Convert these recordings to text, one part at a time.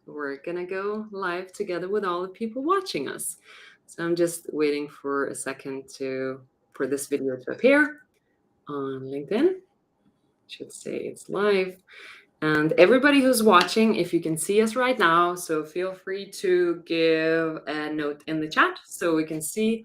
we're gonna go live together with all the people watching us. So I'm just waiting for a second for this video to appear on LinkedIn. Should say it's live. And everybody who's watching, if you can see us right now, so feel free to give a note in the chat so we can see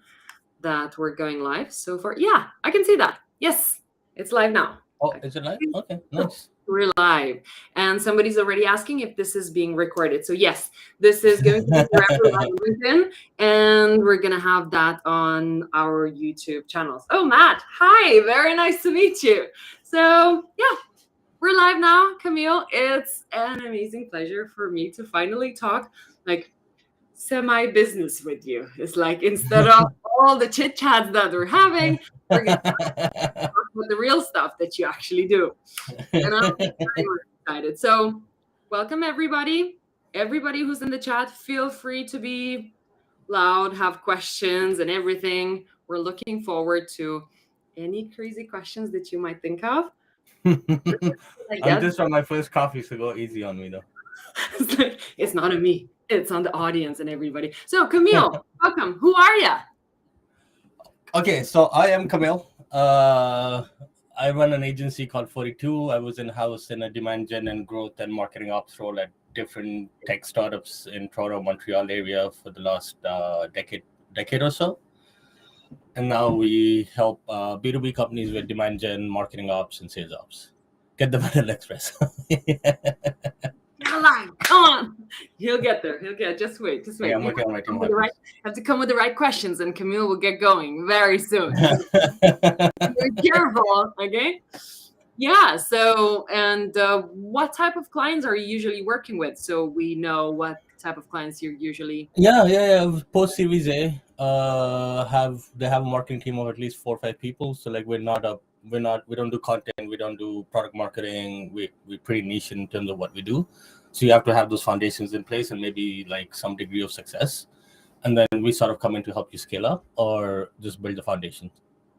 that we're going live so far. Yeah, I can see that. Yes, it's live now. Oh, is it live? Okay, nice. We're live. And somebody's already asking if this is being recorded. So yes, this is going to be forever on LinkedIn, and we're going to have that on our YouTube channels. Oh, Matt, hi, very nice to meet you. So yeah, we're live now, Kamil. It's an amazing pleasure for me to finally talk like semi-business with you. It's like instead of all the chit chats that we're having, we're going to talk about the real stuff that you actually do. And I'm very excited. So welcome everybody. Everybody who's in the chat, feel free to be loud, have questions and everything. We're looking forward to any crazy questions that you might think of. I'm just on my first coffee, so go easy on me though. It's not on me. It's on the audience and everybody. So Kamil, welcome. Who are you? Okay, so I am Kamil. I run an agency called 42. I was in-house in a demand gen and growth and marketing ops role at different tech startups in Toronto, Montreal area for the last decade or so. And now we help B2B companies with demand gen, marketing ops, and sales ops. Get the Vanilla Express. Come on. He'll get there. Just wait. Yeah, I'm working on my team. Have to come with the right questions, and Kamil will get going very soon. Be careful, okay? Yeah. So, and what type of clients are you usually working with? So we know what type of clients you're usually. Yeah. Post Series A, they have a marketing team of at least 4 or 5 people. So like we don't do content, we don't do product marketing. We're pretty niche in terms of what we do. So you have to have those foundations in place and maybe like some degree of success. And then we sort of come in to help you scale up or just build the foundation.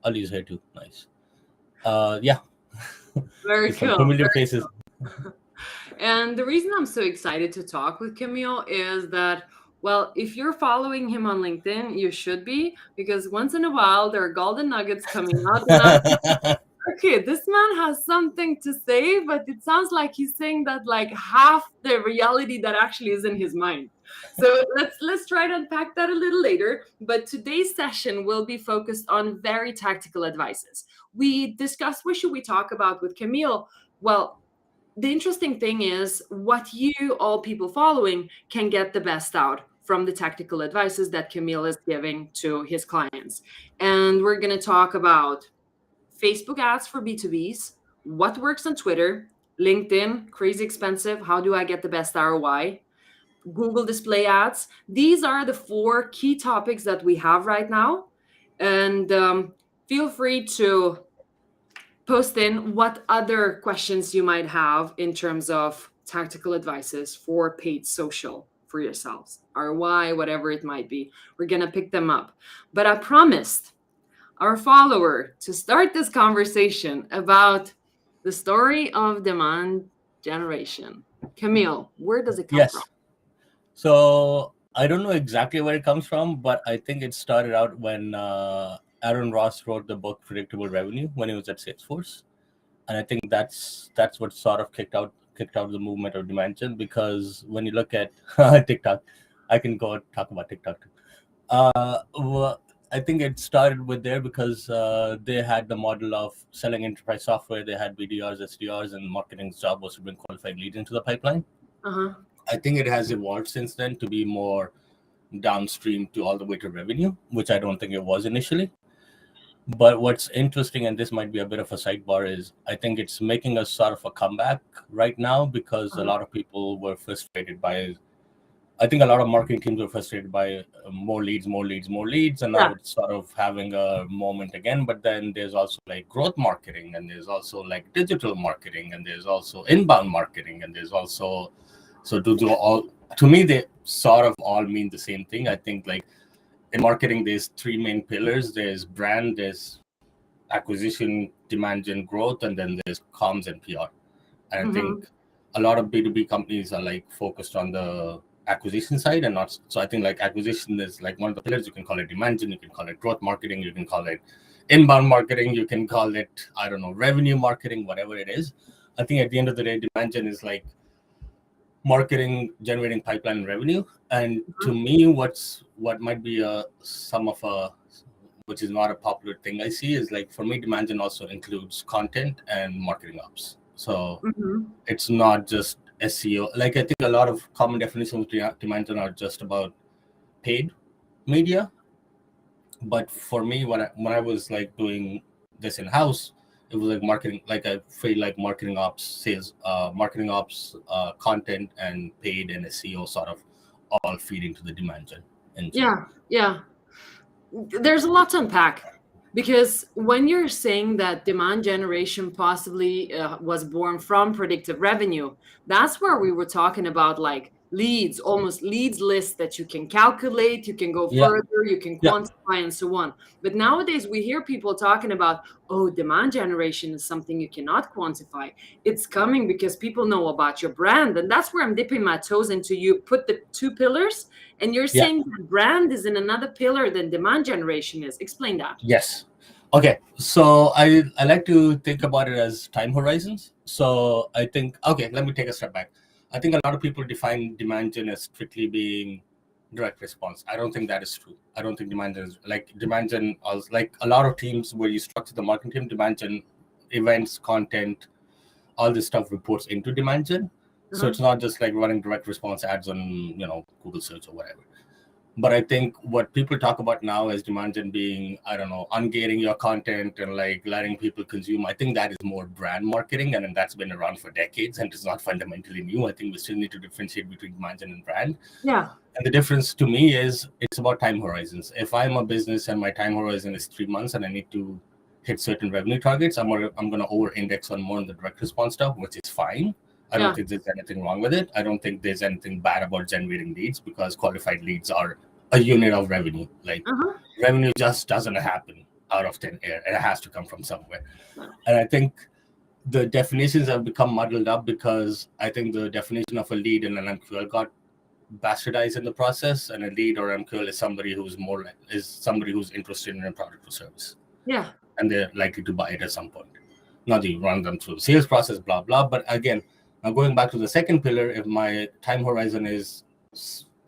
I'll use here too. Nice. Yeah. Very cool. Familiar faces. And the reason I'm so excited to talk with Kamil is that, well, if you're following him on LinkedIn, you should be, because once in a while there are golden nuggets coming out. Okay, this man has something to say, but it sounds like he's saying that like half the reality that actually is in his mind. So let's try to unpack that a little later. But today's session will be focused on very tactical advices. We discussed what should we talk about with Kamil. Well, the interesting thing is what you all people following can get the best out from the tactical advices that Kamil is giving to his clients. And we're going to talk about Facebook ads for B2Bs, what works on Twitter, LinkedIn, crazy expensive, how do I get the best ROI, Google display ads. These are the 4 key topics that we have right now. And feel free to post in what other questions you might have in terms of tactical advices for paid social for yourselves, ROI, whatever it might be. We're going to pick them up. But I promised our follower to start this conversation about the story of demand generation. Kamil, where does it come from? So I don't know exactly where it comes from, but I think it started out when Aaron Ross wrote the book Predictable Revenue when he was at Salesforce. And I think that's what sort of kicked out the movement of demand gen, because when you look at TikTok, I can go talk about TikTok too. Well, I think it started with there because they had the model of selling enterprise software. They had BDRs, SDRs, and marketing's job was to bring qualified leads into the pipeline. I think it has evolved since then to be more downstream to all the way to revenue, which I don't think it was initially. But what's interesting, and this might be a bit of a sidebar, is I think it's making a sort of a comeback right now because a lot of people were frustrated by, I think a lot of marketing teams were frustrated by more leads, and now it's sort of having a moment again. But then there's also like growth marketing, and there's also like digital marketing, and there's also inbound marketing, and there's also, so to me, they sort of all mean the same thing. I think like in marketing, there's 3 main pillars. There's brand, there's acquisition, demand gen, growth, and then there's comms and PR. And I think a lot of B2B companies are like focused on the acquisition side and not. So I think like acquisition is like one of the pillars. You can call it demand gen, you can call it growth marketing, you can call it inbound marketing, you can call it, I don't know, revenue marketing, whatever it is. I think at the end of the day, demand gen is like marketing, generating pipeline and revenue. And to me, what might be some of a, which is not a popular thing I see, is like for me, demand gen also includes content and marketing ops. So it's not just SEO. Like I think a lot of common definitions of demand gen are just about paid media. But for me, when I was like doing this in house, it was like marketing. Like I feel like marketing ops, sales, marketing ops, content, and paid and SEO sort of all feed into the demand gen engine. Yeah. There's a lot to unpack, because when you're saying that demand generation possibly was born from predictive revenue, that's where we were talking about like leads, almost leads list that you can calculate, you can go Yeah, further, you can yeah, quantify, and so on. But nowadays we hear people talking about, oh, demand generation is something you cannot quantify. It's coming because people know about your brand. And that's where I'm dipping my toes into. You put the two pillars, and you're yeah. saying that brand is in another pillar than demand generation is. Explain that. Yes. Okay. So I like to think about it as time horizons. So I think, okay, let me take a step back. I think a lot of people define demand gen as strictly being direct response. I don't think that is true. I don't think demand gen is like demand gen, like a lot of teams where you structure the marketing team, demand gen, events, content, all this stuff reports into demand gen. So it's not just like running direct response ads on, Google search or whatever. But I think what people talk about now as demand gen being, I don't know, ungating your content and like letting people consume, I think that is more brand marketing, and that's been around for decades and it's not fundamentally new. I think we still need to differentiate between demand gen and brand. Yeah. And the difference to me is it's about time horizons. If I'm a business and my time horizon is 3 months and I need to hit certain revenue targets, I'm going to over-index on more on the direct response stuff, which is fine. I don't think there's anything wrong with it. I don't think there's anything bad about generating leads, because qualified leads are a unit of revenue. Like revenue just doesn't happen out of thin air. It has to come from somewhere. And I think the definitions have become muddled up because I think the definition of a lead in an MQL got bastardized in the process. And a lead or MQL is somebody who's interested in a product or service. Yeah. And they're likely to buy it at some point. Now you run them through the sales process, blah, blah. But again, now going back to the second pillar, if my time horizon is,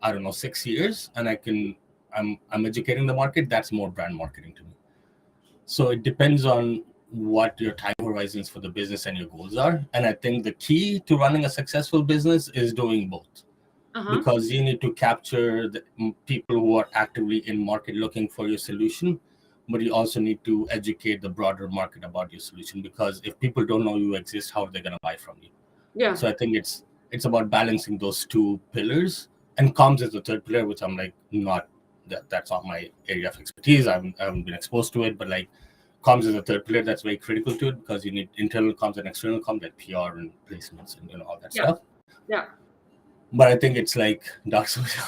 I don't know, 6 years, and I'm educating the market, that's more brand marketing to me. So it depends on what your time horizons for the business and your goals are. And I think the key to running a successful business is doing both. Because you need to capture the people who are actively in market looking for your solution, but you also need to educate the broader market about your solution, because if people don't know you exist, how are they going to buy from you? Yeah. So I think it's about balancing those two pillars, and comms is the third pillar, which I'm like that's not my area of expertise. I haven't been exposed to it, but like comms is the third pillar that's very critical to it, because you need internal comms and external comms, like PR and placements and all that stuff. Yeah. But I think it's like dark social.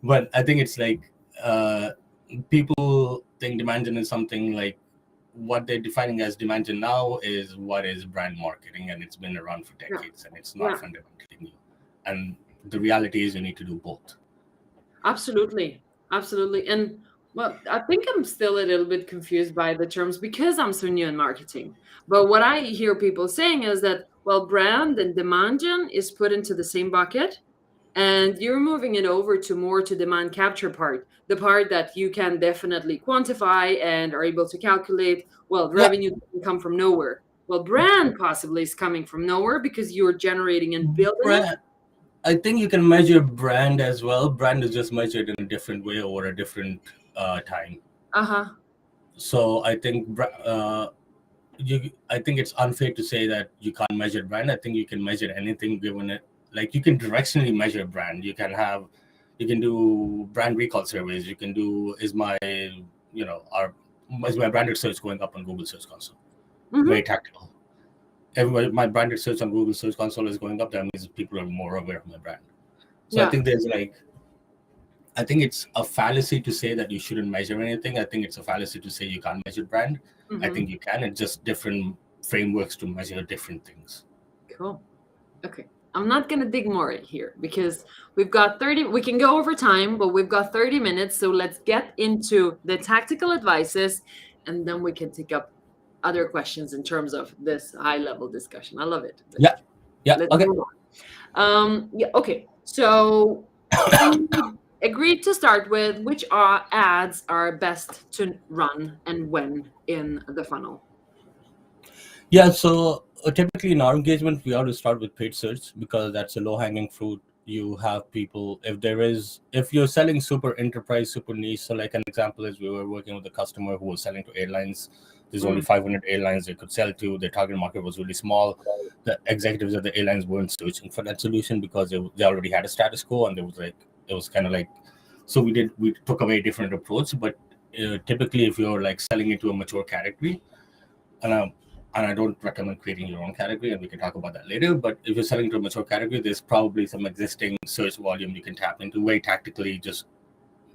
But I think it's like people think demand gen is something like, what they're defining as demand gen now is what is brand marketing, and it's been around for decades, and it's not fundamentally new. And the reality is you need to do both. Absolutely. And well, I think I'm still a little bit confused by the terms because I'm so new in marketing. But what I hear people saying is that, well, brand and demand gen is put into the same bucket, and you're moving it over to more to demand capture part, the part that you can definitely quantify and are able to calculate. Well, revenue doesn't come from nowhere. Well, brand possibly is coming from nowhere because you're generating and building it. I think you can measure brand as well. Brand is just measured in a different way over a different time. So I think I think it's unfair to say that you can't measure brand. I think you can measure anything given it. Like you can directionally measure brand. You can do brand recall surveys. You can do, is my branded search going up on Google Search Console? Very tactical. My branded search on Google Search Console is going up. That means people are more aware of my brand. So I think I think it's a fallacy to say that you shouldn't measure anything. I think it's a fallacy to say you can't measure brand. I think you can. It's just different frameworks to measure different things. Cool. Okay. I'm not going to dig more here because we've got 30, we can go over time, but we've got 30 minutes. So let's get into the tactical advices and then we can take up other questions in terms of this high level discussion. I love it. But Yeah. let's Okay. move on. Yeah. Okay. So we agreed to start with which ads are best to run and when in the funnel. Yeah, so typically in our engagement, we always start with paid search because that's a low-hanging fruit. You have people, if you're selling super enterprise, super niche, so like an example is we were working with a customer who was selling to airlines. There's only 500 airlines they could sell to. Their target market was really small. The executives of the airlines weren't searching for that solution because they already had a status quo, and it was kind of like, so we took a very different approach. But typically, if you're like selling into a mature category, and I don't recommend creating your own category, and we can talk about that later. But if you're selling to a mature category, there's probably some existing search volume you can tap into very tactically. Just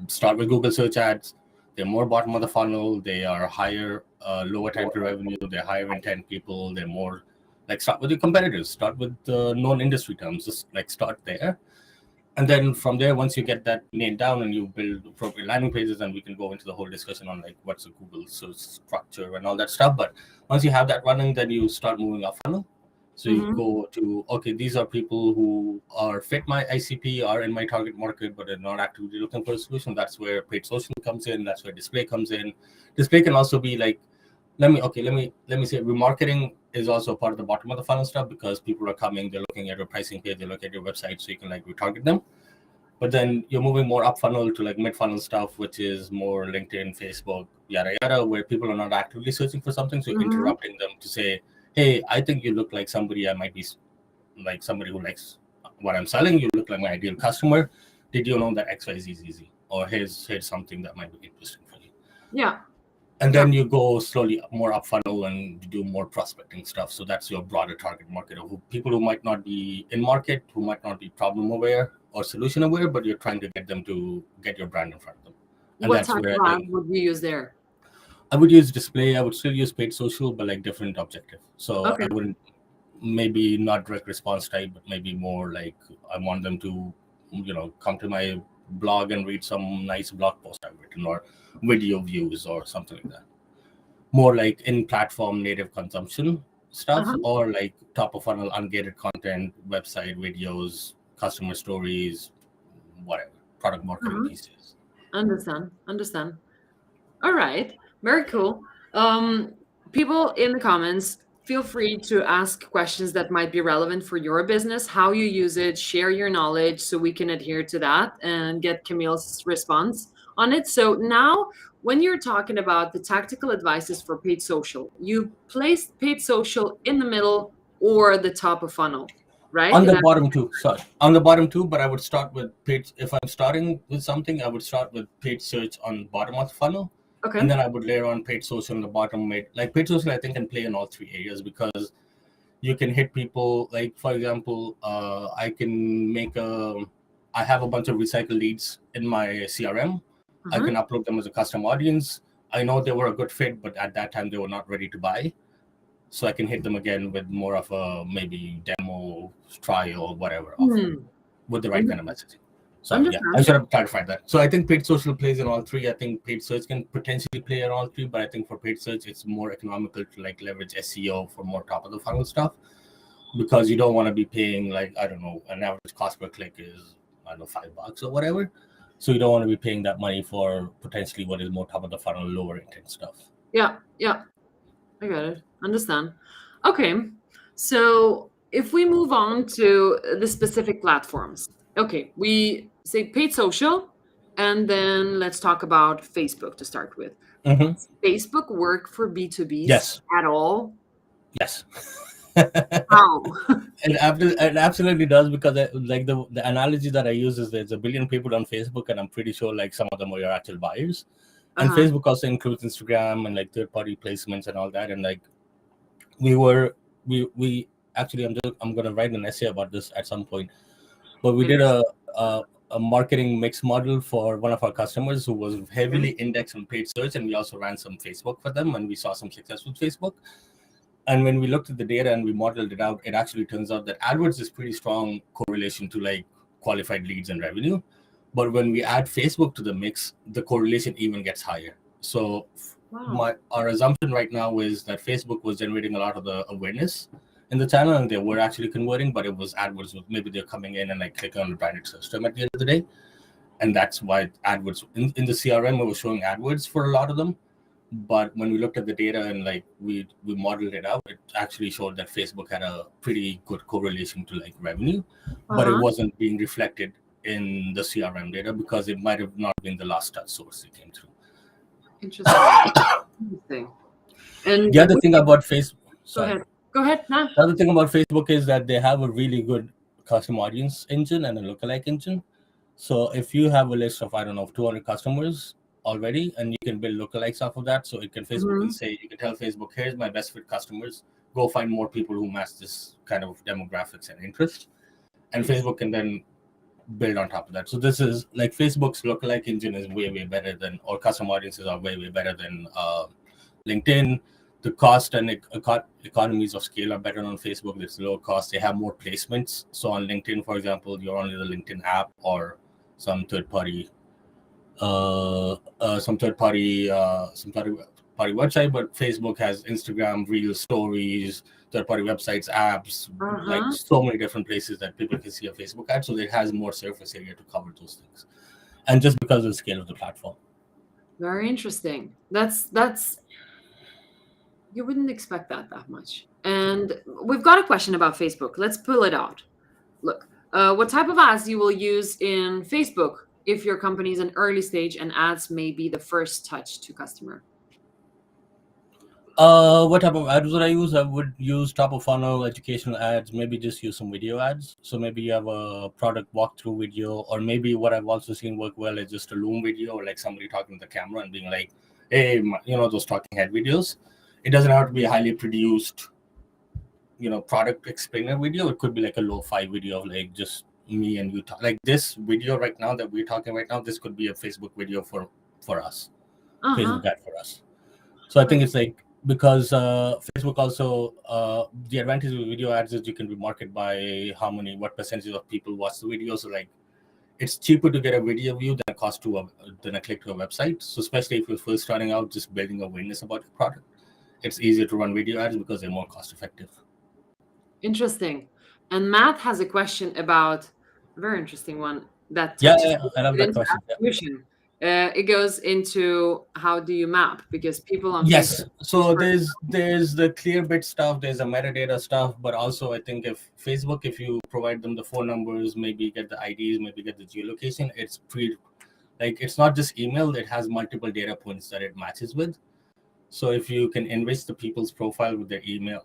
start with Google search ads. They're more bottom of the funnel. They are higher, lower time to revenue. They're higher intent people. They're more like, start with your competitors. Start with known industry terms. Just like start there. And then from there, once you get that nailed down and you build appropriate landing pages, and we can go into the whole discussion on like what's a Google search structure and all that stuff. But once you have that running, then you start moving up funnel. So you go to, okay, these are people who are fit my ICP, are in my target market, but are not actively looking for a solution. That's where paid social comes in. That's where display comes in. Display can also be like, let me say remarketing is also part of the bottom of the funnel stuff because people are coming, they're looking at your pricing page, they look at your website, so you can like retarget them. But then you're moving more up funnel to like mid funnel stuff, which is more LinkedIn, Facebook, yada yada, where people are not actively searching for something. So interrupting them to say, hey, I think you look like somebody I might be like somebody who likes what I'm selling. You look like my ideal customer. Did you know that XYZ is easy? Or here's something that might be interesting for you. Yeah. And then you go slowly more up funnel and do more prospecting stuff. So that's your broader target market of people who might not be in market, who might not be problem aware or solution aware, but you're trying to get them to get your brand in front of them. And what type of ad would you use there? I would use display. I would still use paid social, but like different objective. So Okay. I wouldn't, maybe not direct response type, but maybe more like I want them to, come to my blog and read some nice blog post I've written, or video views or something like that. More like in platform native consumption stuff, or like top of funnel ungated content, website videos, customer stories, whatever, product marketing pieces. Understand. All right, very cool. People in the comments, feel free to ask questions that might be relevant for your business, how you use it, share your knowledge so we can adhere to that and get Camille's response on it. So now, when you're talking about the tactical advices for paid social, you place paid social in the middle or the top of funnel, right? On the bottom too, on the bottom too, but I would start with paid. If I'm starting with something, I would start with paid search on bottom of the funnel. Okay. And then I would layer on paid social on the bottom. Like paid social, I think can play in all three areas because you can hit people. Like for example, I have a bunch of recycled leads in my CRM. I can upload them as a custom audience. I know they were a good fit, but at that time they were not ready to buy. So I can hit them again with more of a maybe demo, trial, whatever, offer, with the right kind of messaging. So yeah, I should have clarified that. So I think paid social plays in all three. I think paid search can potentially play in all three, but I think for paid search, it's more economical to like leverage SEO for more top of the funnel stuff, because you don't want to be paying like, I don't know, an average cost per click is, I don't know, $5 or whatever. So you don't want to be paying that money for potentially what is more top of the funnel, lower intent stuff. Yeah. I got it. Understand. Okay. So if we move on to the specific platforms, okay, we say paid social, and then let's talk about Facebook to start with. Does Facebook work for B2Bs at all? Yes. How? It absolutely does, because like the analogy that I use is there's a billion people on Facebook, and I'm pretty sure like some of them are your actual buyers. And Facebook also includes Instagram and like third-party placements and all that. And like we actually, I'm gonna write an essay about this at some point. But we did a marketing mix model for one of our customers who was heavily indexed on paid search, and we also ran some Facebook for them, and we saw some success with Facebook. And when we looked at the data and we modeled it out, it actually turns out that AdWords is pretty strong correlation to like qualified leads and revenue. But when we add Facebook to the mix, the correlation even gets higher. So Wow. our assumption right now is that Facebook was generating a lot of the awareness in the channel, and they were actually converting, but it was AdWords. Maybe they're coming in and like clicking on the branded search term at the end of the day, and that's why AdWords in the CRM, we were showing AdWords for a lot of them. But when we looked at the data and like we modeled it out, it actually showed that Facebook had a pretty good correlation to like revenue, but it wasn't being reflected in the CRM data because it might have not been the last touch source it came through. Interesting. And the other thing about Facebook, Go ahead. Nah. The other thing about Facebook is that they have a really good custom audience engine and a lookalike engine. So if you have a list of, I don't know, 200 customers already, and you can build lookalikes off of that, so it can Facebook can say, you can tell Facebook, here's my best fit customers, go find more people who match this kind of demographics and interest, and Facebook can then build on top of that. So this is like Facebook's lookalike engine is way better than, or custom audiences are way better than LinkedIn. The cost and economies of scale are better on Facebook. It's low cost. They have more placements. So on LinkedIn, for example, you're only the LinkedIn app or some third party website, but Facebook has Instagram, Reels, Stories, third-party websites, apps, like so many different places that people can see a Facebook ad. So it has more surface area to cover those things, and just because of the scale of the platform. Very interesting. That's you wouldn't expect that much. And we've got a question about Facebook. Let's pull it out. Look, what type of ads you will use in Facebook if your company is an early stage and ads may be the first touch to customer? What type of ads would I use? I would use top of funnel educational ads, maybe just use some video ads. So maybe you have a product walkthrough video, or maybe what I've also seen work well is just a Loom video, or like somebody talking to the camera and being like, hey, those talking head videos. It doesn't have to be a highly produced, product explainer video. It could be like a lo-fi video of like just me and you talk. Like this video right now that we're talking right now, this could be a Facebook video for us, Facebook ad for us. So I think it's like, because Facebook also, the advantage of video ads is you can be marketed by what percentage of people watch the video. So like, it's cheaper to get a video view than a click to a website. So especially if you're first starting out, just building awareness about your product, it's easier to run video ads because they're more cost effective. Interesting. And Matt has a question about a very interesting one that I love that question. Attribution. It goes into how do you map, because people on Facebook. So there's the Clearbit stuff, there's the metadata stuff, but also I think if you provide them the phone numbers, maybe get the IDs, maybe get the geolocation, it's not just email, it has multiple data points that it matches with. So if you can enrich the people's profile with their email,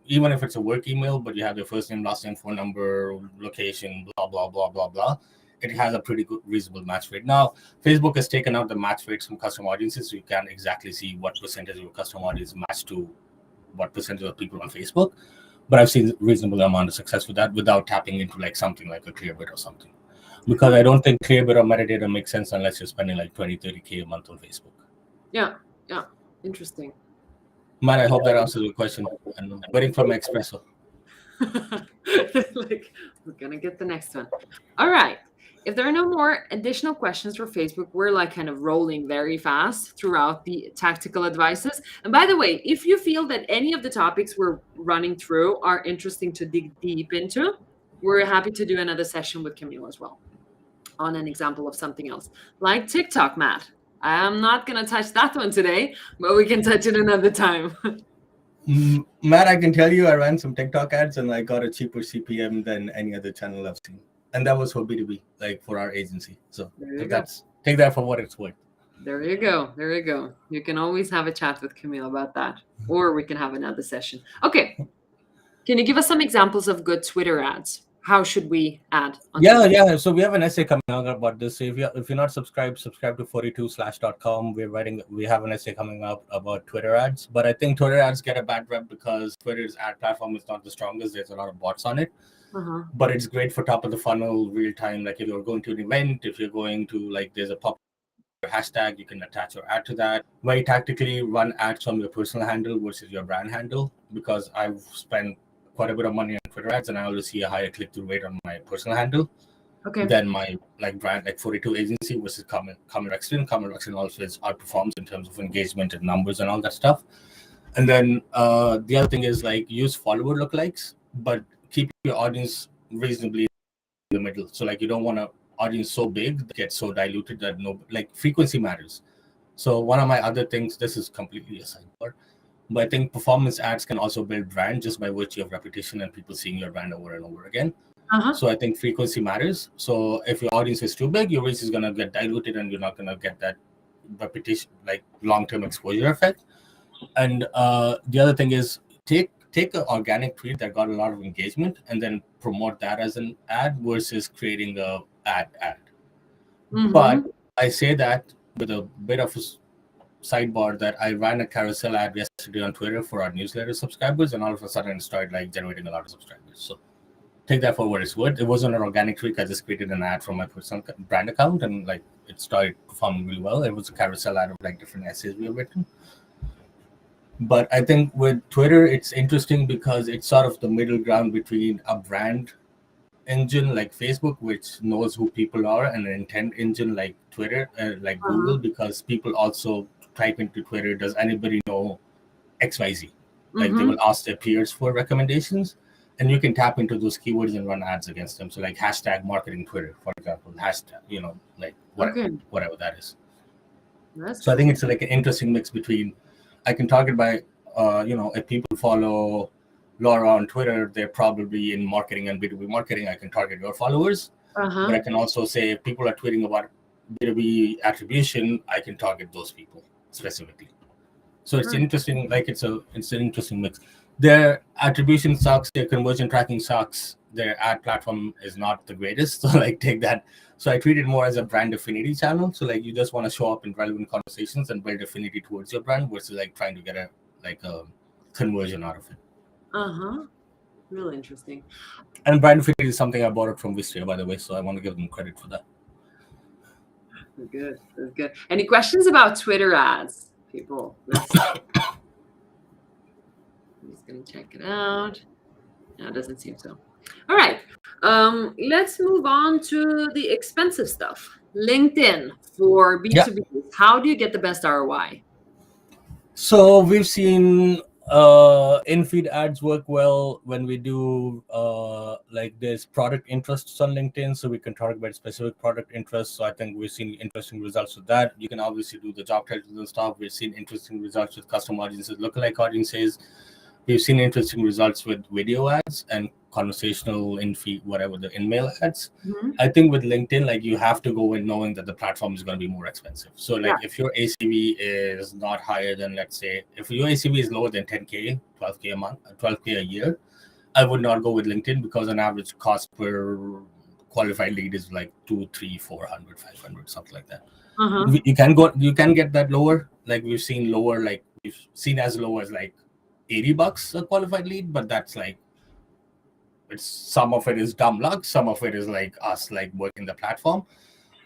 even if it's a work email, but you have their first name, last name, phone number, location, blah blah blah blah blah, it has a pretty good reasonable match rate. Now, Facebook has taken out the match rates from custom audiences, so you can't exactly see what percentage of your custom audience match to what percentage of people on Facebook. But I've seen a reasonable amount of success with that without tapping into like something like a Clearbit or something. Because I don't think Clearbit or metadata makes sense unless you're spending like 20, 30K a month on Facebook. Yeah. Interesting. Matt, I hope that answers your question. I'm waiting for my espresso. We're going to get the next one. All right. If there are no more additional questions for Facebook, we're like kind of rolling very fast throughout the tactical advices. And by the way, if you feel that any of the topics we're running through are interesting to dig deep into, we're happy to do another session with Kamil as well on an example of something else, like TikTok, Matt. I'm not going to touch that one today, but we can touch it another time. Matt, I can tell you I ran some TikTok ads and I got a cheaper CPM than any other channel I've seen. And that was for B2B, like for our agency. So take that for what it's worth. There you go. You can always have a chat with Kamil about that, or we can have another session. Okay. Can you give us some examples of good Twitter ads? How should we add? Yeah. So we have an essay coming out about this. So if you're not subscribed, subscribe to 42slash.com. We have an essay coming up about Twitter ads. But I think Twitter ads get a bad rep because Twitter's ad platform is not the strongest. There's a lot of bots on it. But it's great for top of the funnel, real time. Like if you're going to an event, if you're going to there's a pop hashtag, you can attach your ad to that. Very tactically run ads from your personal handle versus your brand handle, because I've spent quite a bit of money on Twitter ads and I always see a higher click-through rate on my personal handle than my brand, like 42 agency versus Kamil Rextin. Kamil Rextin always outperforms in terms of engagement and numbers and all that stuff. And then the other thing is use follower lookalikes, but keep your audience reasonably in the middle. So you don't want an audience so big that gets so diluted that frequency matters. So one of my other things, this is completely a sidebar, but I think performance ads can also build brand just by virtue of repetition and people seeing your brand over and over again. So I think frequency matters. So if your audience is too big, your reach is going to get diluted and you're not going to get that repetition, long-term exposure effect. And the other thing is take an organic tweet that got a lot of engagement and then promote that as an ad versus creating a ad. But I say that with a bit of a sidebar that I ran a carousel ad yesterday on Twitter for our newsletter subscribers, and all of a sudden it started generating a lot of subscribers. So take that for what it's worth. It wasn't an organic tweak. I just created an ad from my personal brand account, and it started performing really well. It was a carousel ad of different essays we have written. But I think with Twitter, it's interesting because it's sort of the middle ground between a brand engine like Facebook, which knows who people are, and an intent engine like Twitter, like Google, because people also type into Twitter, does anybody know XYZ? They will ask their peers for recommendations, and you can tap into those keywords and run ads against them. So hashtag marketing Twitter, for example, hashtag, whatever that is. So I think it's an interesting mix between, I can target by, if people follow Laura on Twitter, they're probably in marketing and B2B marketing. I can target your followers. But I can also say if people are tweeting about B2B attribution, I can target those people specifically. So it's interesting, it's an interesting mix. Their attribution sucks, their conversion tracking sucks, their ad platform is not the greatest. So take that. So I treat it more as a brand affinity channel. So you just want to show up in relevant conversations and build affinity towards your brand versus trying to get a conversion out of it. Really interesting. And brand affinity is something I borrowed from Wistia, by the way. So I want to give them credit for that. Good. That's good. Any questions about Twitter ads, people? I'm just going to check it out. No, it doesn't seem so. All right. Let's move on to the expensive stuff. LinkedIn for B2B. How do you get the best ROI? So we've seen in-feed ads work well when we do there's product interests on LinkedIn, so we can target about specific product interests. So I think we've seen interesting results with that. You can obviously do the job titles and stuff. We've seen interesting results with custom audiences, lookalike audiences. We've seen interesting results with video ads and conversational in-feed, whatever, the in-mail ads. I think with LinkedIn, you have to go in knowing that the platform is going to be more expensive. So if your ACV is not higher than, let's say, if your ACV is lower than 10K, 12K a month, 12K a year, I would not go with LinkedIn because an average cost per qualified lead is 200, 300, 400, 500, something like that. You can get that lower. We've seen lower, we've seen as low as $80 a qualified lead, but that's it's some of it is dumb luck, some of it is us working the platform.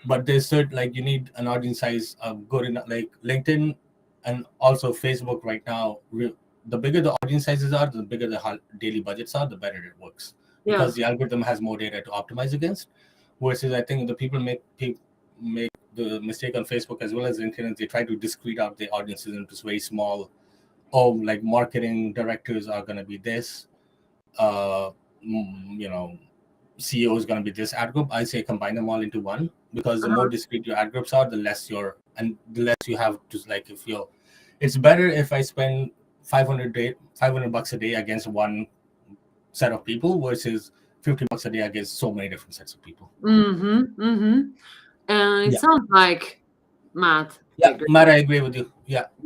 But there's certain you need an audience size good enough, LinkedIn and also Facebook right now. The bigger the audience sizes are, the bigger the daily budgets are, the better it works, because the algorithm has more data to optimize against. Versus I think the people make the mistake on Facebook as well as LinkedIn, they try to discrete out the audiences into very small. Marketing directors are going to be this, CEO is going to be this ad group. I say combine them all into one, because the more discrete your ad groups are, the less you have to it's better if I spend $500 a day against one set of people versus $50 a day against so many different sets of people. And it sounds like Matt. Matt, I agree with you.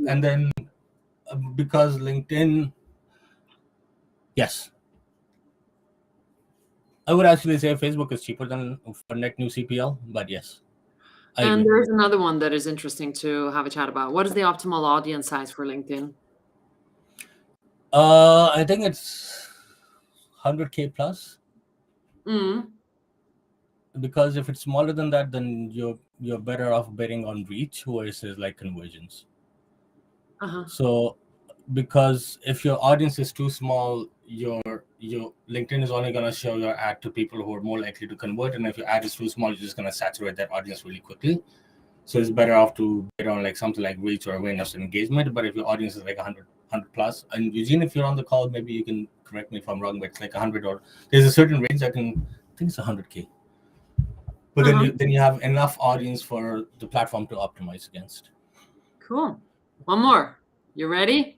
And then because LinkedIn, yes, I would actually say Facebook is cheaper than for net new CPL, but yes. And there's another one that is interesting to have a chat about. What is the optimal audience size for LinkedIn? I think it's 100K plus. Because if it's smaller than that, then you're better off betting on reach versus like conversions. Uh-huh. So because if your audience is too small, your LinkedIn is only going to show your ad to people who are more likely to convert, and if your ad is too small, you're just going to saturate that audience really quickly. So it's better off to bet on like something like reach or awareness and engagement. But if your audience is like 100 plus, and Eugene, if you're on the call, maybe you can correct me if I'm wrong, but it's like 100, or there's a certain range I think it's 100K. But then you have enough audience for the platform to optimize against. Cool. One more. You ready?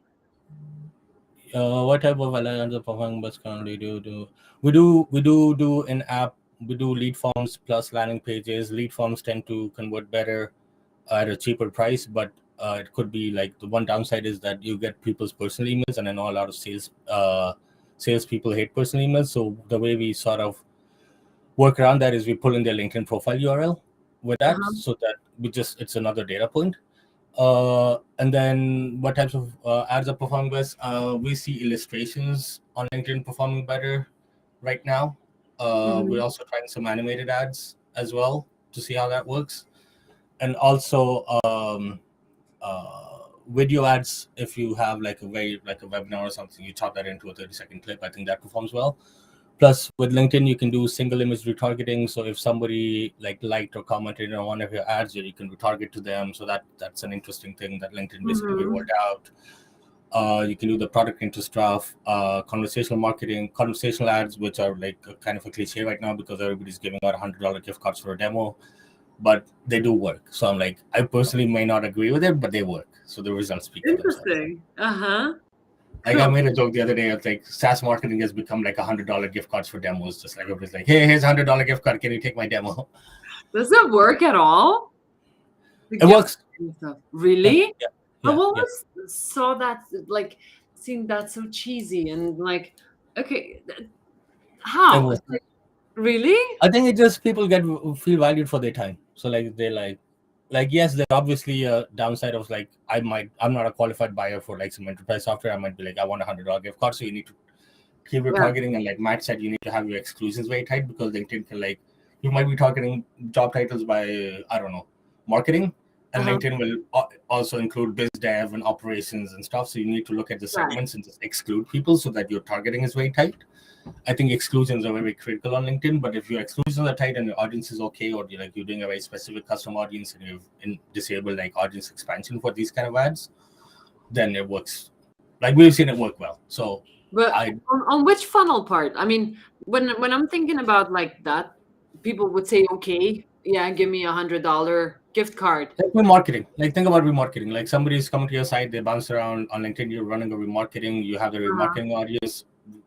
What type of underperforming bus currently do? We do in app. We do lead forms plus landing pages. Lead forms tend to convert better at a cheaper price, but it could be like the one downside is that you get people's personal emails, and I know a lot of sales people hate personal emails. So the way we sort of work around that is we pull in their LinkedIn profile URL with that, so that it's another data point. And then what types of ads are performing best? We see illustrations on LinkedIn performing better right now. We're also trying some animated ads as well to see how that works. And also video ads, if you have like a webinar or something, you chop that into a 30-second clip. I think that performs well. Plus, with LinkedIn, you can do single image retargeting. So if somebody liked or commented on one of your ads, you can retarget to them. So that's an interesting thing that LinkedIn basically rolled out. You can do the product into stuff, conversational ads, which are like kind of a cliche right now because everybody's giving out $100 gift cards for a demo, but they do work. So I'm like, I personally may not agree with it, but they work. So the results speak for themselves. Interesting. Like I made a joke the other day. It's like SaaS marketing has become like $100 gift cards for demos. Just like everybody's like, "Hey, here's $100 gift card. Can you take my demo?" Does it work at all? It works. Really? Yeah. I've always saw that seeing that so cheesy and like, okay, how? Like, really? I think it just people feel valued for their time. So like they yes, there's obviously a downside of like I'm not a qualified buyer for like some enterprise software. I might be like, I want $100 gift card, so you need to keep retargeting, and like Matt said, you need to have your exclusions very tight because LinkedIn can you might be targeting job titles by I don't know marketing, and LinkedIn will also include biz dev and operations and stuff. So you need to look at the segments and just exclude people so that your targeting is very tight. I think exclusions are very critical on LinkedIn, but if your exclusions are tight and your audience is okay, or you're doing a very specific custom audience and you've disabled like audience expansion for these kind of ads, then it works. Like we've seen it work well. So, but on which funnel part? I mean, when I'm thinking about like that, people would say, okay, yeah, give me $100 gift card. Like remarketing. Like think about remarketing. Like somebody's coming to your site, they bounce around on LinkedIn, you're running a remarketing, you have the remarketing audience.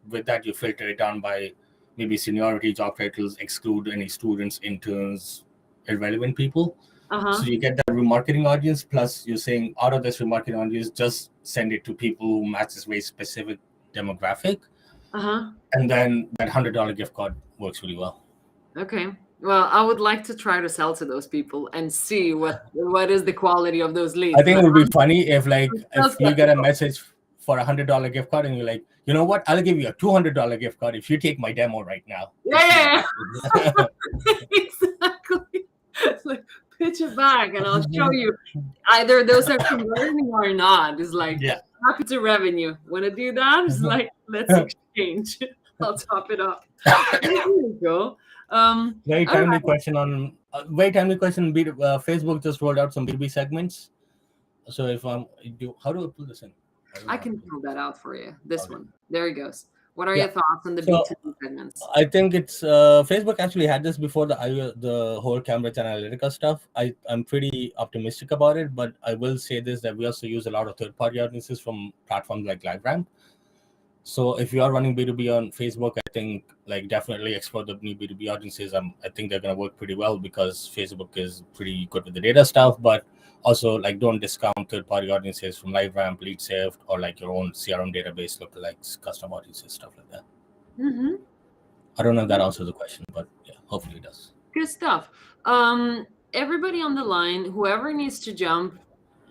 With that, you filter it down by maybe seniority, job titles, exclude any students, interns, irrelevant people. So you get that remarketing audience, plus you're saying out of this remarketing audience, just send it to people who match this very specific demographic. And then that $100 gift card works really well. Okay. Well, I would like to try to sell to those people and see what is the quality of those leads. I think it would be funny if you get a message for $100 gift card and you're like, you know what? I'll give you a $200 gift card if you take my demo right now. Yeah. Exactly. Like pitch it back and I'll show you either those are converting or not. It's like happy to revenue. Want to do that? It's like let's exchange. I'll top it up. There you go. Very timely question on Facebook just rolled out some B2B segments. So if how do I pull this in? I can pull that out for you. This one. There it goes. What are your thoughts on the B2B segments? I think it's Facebook actually had this before the whole Cambridge Analytica stuff. I'm pretty optimistic about it, but I will say this, that we also use a lot of third-party audiences from platforms like LiveRamp. So if you are running B2B on Facebook, I think definitely explore the new B2B audiences. I think they're going to work pretty well because Facebook is pretty good with the data stuff, but also don't discount third-party audiences from LiveRamp, LeadShift, or your own CRM database lookalikes, custom audiences, stuff like that. I don't know if that answers the question, but yeah, hopefully it does. Good stuff. Everybody on the line, whoever needs to jump,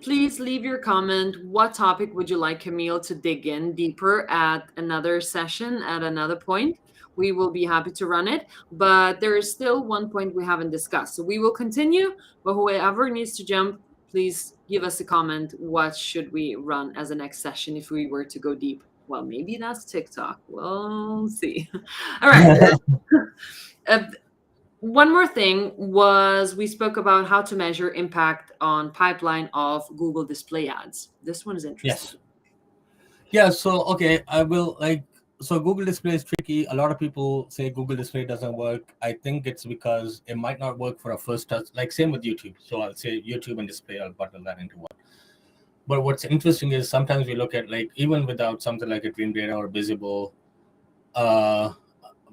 please leave your comment. What topic would you like Kamil to dig in deeper at another session, at another point? we will be happy to run it. But there is still one point we haven't discussed. So we will continue, but whoever needs to jump, please give us a comment. What should we run as a next session if we were to go deep? Well, maybe that's TikTok. We'll see. All right. Uh, one more thing was we spoke about how to measure impact on pipeline of Google display ads. This one is interesting. Yes. Yeah. So okay, I will like. So Google Display is tricky. A lot of people say Google Display doesn't work. I think it's because it might not work for a first touch. Like same with YouTube. So I'll say YouTube and display. I'll bundle that into one. But what's interesting is sometimes we look at like even without something like a Dream Data or Visible,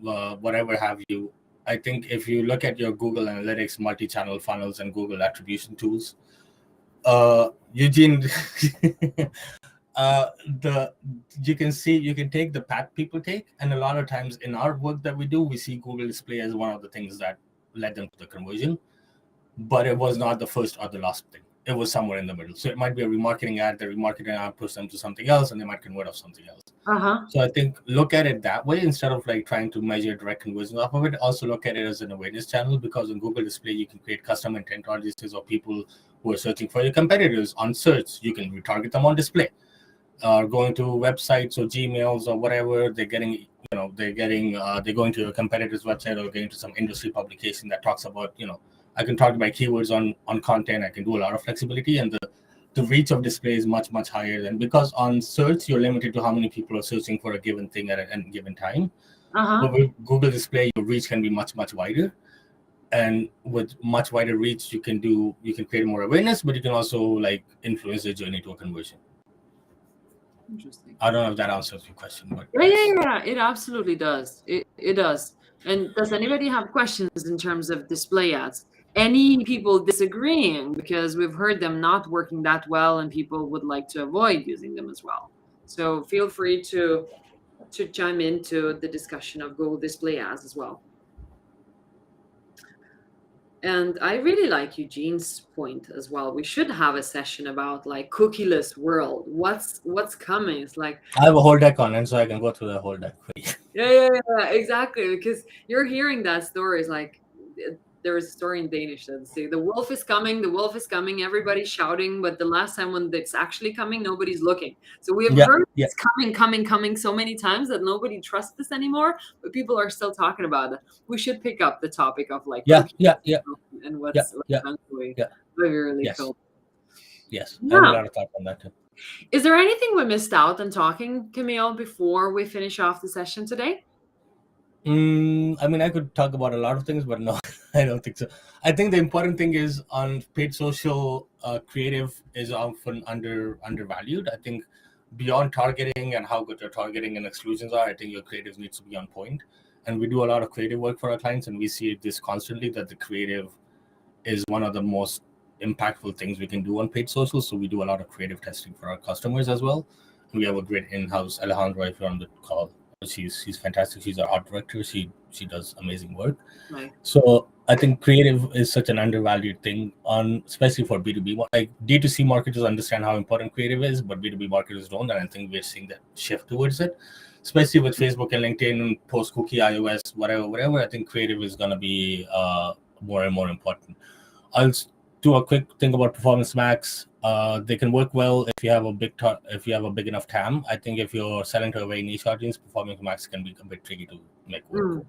whatever have you. I think if you look at your Google Analytics, multi-channel funnels, and Google attribution tools, Eugene, you can take the path people take, and a lot of times in our work that we do, we see Google Display as one of the things that led them to the conversion, but it was not the first or the last thing. It was somewhere in the middle. So it might be a remarketing ad. The remarketing ad pushes them to something else, and they might convert off something else. So I think look at it that way instead of like trying to measure direct conversion off of it. Also look at it as an awareness channel, because in Google Display you can create custom intent audiences or people who are searching for your competitors on search. You can retarget them on display. Going to websites or Gmails or whatever, they're going to a competitor's website or going to some industry publication that talks about, I can talk about keywords on content. I can do a lot of flexibility, and the reach of display is much, much higher than, because on search, you're limited to how many people are searching for a given thing at any given time. But with Google Display, your reach can be much, much wider. And with much wider reach, you can create more awareness, but you can also like influence the journey to a conversion. Interesting. I don't know if that answers your question, but yeah, it absolutely does. It does. And does anybody have questions in terms of display ads? Any people disagreeing, because we've heard them not working that well, and people would like to avoid using them as well. So feel free to chime into the discussion of Google Display ads as well. And I really like Eugene's point as well. We should have a session about like cookieless world. What's coming? It's like I have a whole deck on it, so I can go through the whole deck for you. Yeah, exactly. Because you're hearing that story. It's like there is a story in Danish that say the wolf is coming, everybody's shouting, but the last time when it's actually coming, nobody's looking. So we have heard it's coming so many times that nobody trusts this anymore, but people are still talking about it. We should pick up the topic of like and what's eventually really cool. Yes, I have a lot of thought on that too. Is there anything we missed out on talking, Kamil, before we finish off the session today? I mean, I could talk about a lot of things, but no, I don't think so. I think the important thing is on paid social, creative is often undervalued. I think beyond targeting and how good your targeting and exclusions are, I think your creative needs to be on point. And we do a lot of creative work for our clients, and we see this constantly, that the creative is one of the most impactful things we can do on paid social. So we do a lot of creative testing for our customers as well. We have a great in-house Alejandra, if you're on the call. She's fantastic. She's our art director. She does amazing work. Right. So I think creative is such an undervalued thing, especially for B2B. Like D2C marketers understand how important creative is, but B2B marketers don't. And I think we're seeing that shift towards it, especially with Facebook and LinkedIn and post-cookie, iOS, whatever. I think creative is going to be more and more important. I'll do a quick thing about Performance Max. They can work well if you have a big enough TAM. I think if you're selling to a very niche audience, Performance Max can be a bit tricky to make work.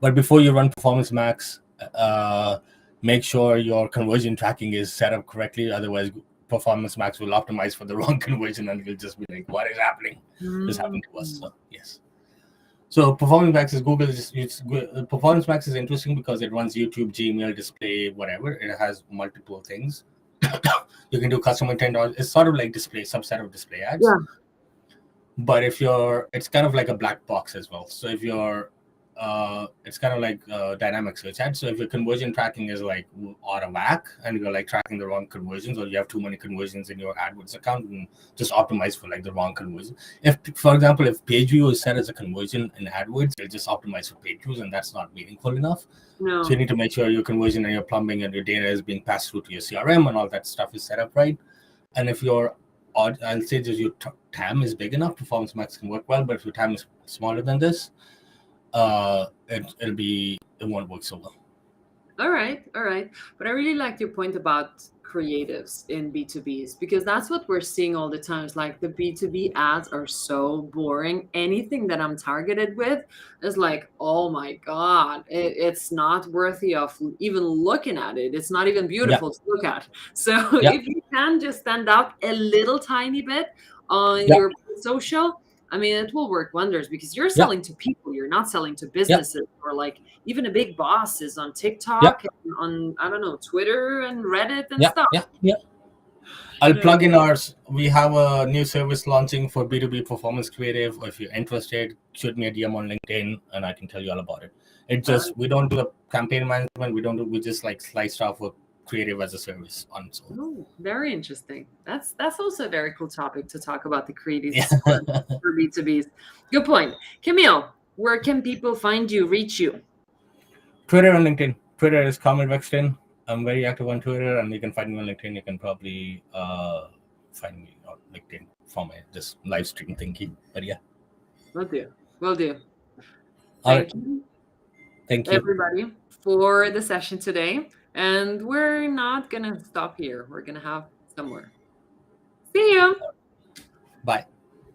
But before you run Performance Max, make sure your conversion tracking is set up correctly. Otherwise, Performance Max will optimize for the wrong conversion, and you'll just be like, "What is happening? This happened to us." So yes. So Performance Max is Google. Performance Max is interesting because it runs YouTube, Gmail, display, whatever. It has multiple things. You can do custom intent. It's sort of like display, subset of display ads. Yeah. But it's kind of like a black box as well. So if you're, it's kind of like dynamic search ads. So if your conversion tracking is like out of whack and you're like tracking the wrong conversions, or you have too many conversions in your AdWords account, and just optimize for like the wrong conversion. If, for example, if page view is set as a conversion in AdWords, it'll just optimize for page views, and that's not meaningful enough. No. So you need to make sure your conversion and your plumbing and your data is being passed through to your CRM, and all that stuff is set up right. And if I'll say that your TAM is big enough, Performance Max can work well. But if your TAM is smaller than this, it won't work so well. All right, all right. But I really liked your point about creatives in B2Bs because that's what we're seeing all the time. It's like the B2B ads are so boring. Anything that I'm targeted with is like, oh my God, it's not worthy of even looking at it. It's not even Yeah, beautiful to look at. So yeah, if you can just stand out a little tiny bit on yeah, your social, I mean, it will work wonders because you're yeah, selling to people. You're not selling to yeah, businesses or like even a big boss is on yeah, TikTok and on, I don't know, Twitter and Reddit and yeah, stuff. yeah, yeah. I'll Yeah. plug in ours. We have a new service launching for B2B performance creative. If you're interested, shoot me a DM on LinkedIn and I can tell you all about it. We don't do the campaign management. We just like slice off a creative as a service on its own. Oh, very interesting. That's also a very cool topic to talk about the Yeah. creatives for B2Bs. Good point. Camille, where can people find you, reach you? Twitter and LinkedIn. Twitter is Kamil Rextin. I'm very active on Twitter, and you can find me on LinkedIn. You can probably find me on LinkedIn for my this live stream thingy. But yeah, Will do. Will do. all right. Thank you, Thank you. everybody, for the session today. And we're not going to stop here. We're going to have some more. See you. Bye.